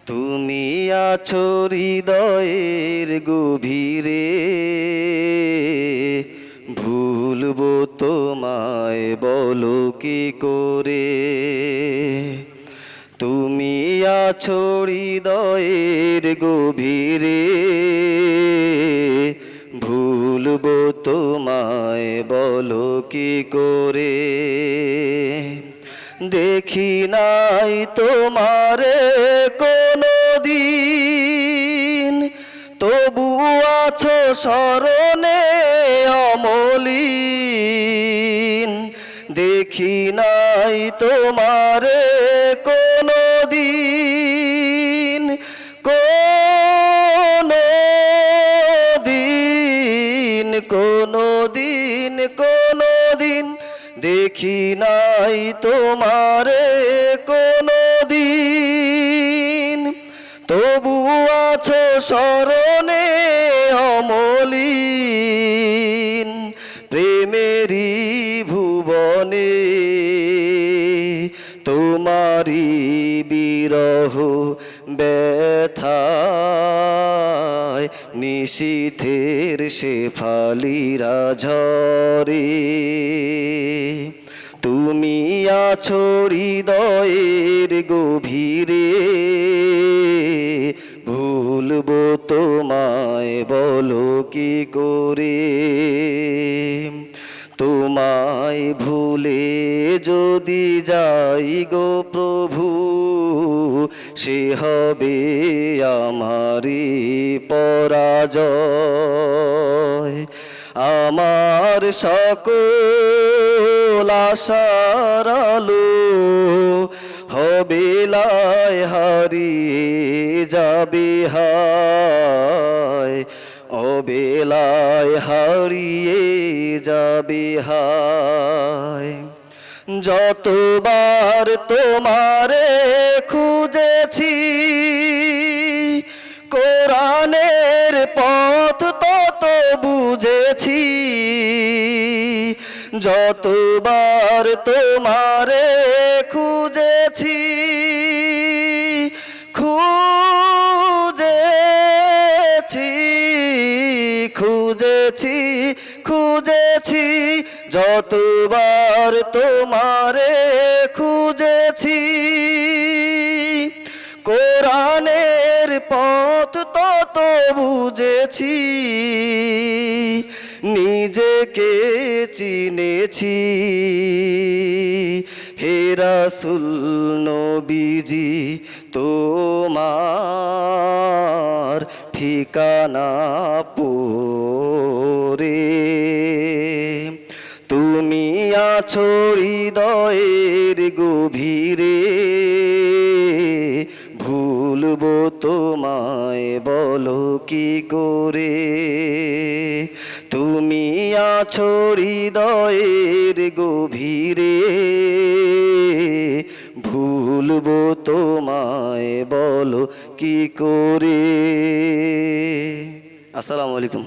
তুমি আছো হৃদয়ের গভীরে, ভুলবো তোমায় বলো কি করে। তুমি আছো হৃদয়ের গভীরে, ভুলবো তোমায় বলো কি করে। দেখি নাই তোমারে কোনো দিন, তবু আছো স্মরণে অমলিন। দেখি নাই তোমারে কোনো দিন, কোনো দিন, কোনো দিন, কোনো দিন দেখি নাই তোমারে কোনো দিন, তবু আছো স্মরণে অমলিন। প্রেমেরই ভুবনে তোমারি বিরহ ব্যথায়, নিশীথের শেফালিরা ঝরে। তুমি আছো হৃদয়ের গভীরে, ভুলবো তোমায় বলো কি করে। তোমায় ভুলে যদি যাই গো প্রভু, সে হবে আমারই পরাজয়। আমার সকল আশার আলো হবে লাই হারিয়ে যাবে হায়, অবেলায় হারিয়ে যাবে হায়। যতবার তোমারে খুঁজেছি, কোরআনের পথ তত বুঝেছি। যতবার তোমারে খুঁজেছি, খুঁজেছি, খুঁজেছি, খুঁজেছি। যতবার তোমারে খুঁজেছি, কোরআনের পথ তত বুঝেছি। নিজেকে চিনেছি, হে রাসূল নবীজি তোমার ঠিকানা পড়ে। তুমি আছো হৃদয়ের গভীরে, ভুলবো তোমায় বলো কি করে। তুমি আছো হৃদয়ের গভীরে, ভুলবো তোমায় বলো কি করে। আসসালামু আলাইকুম।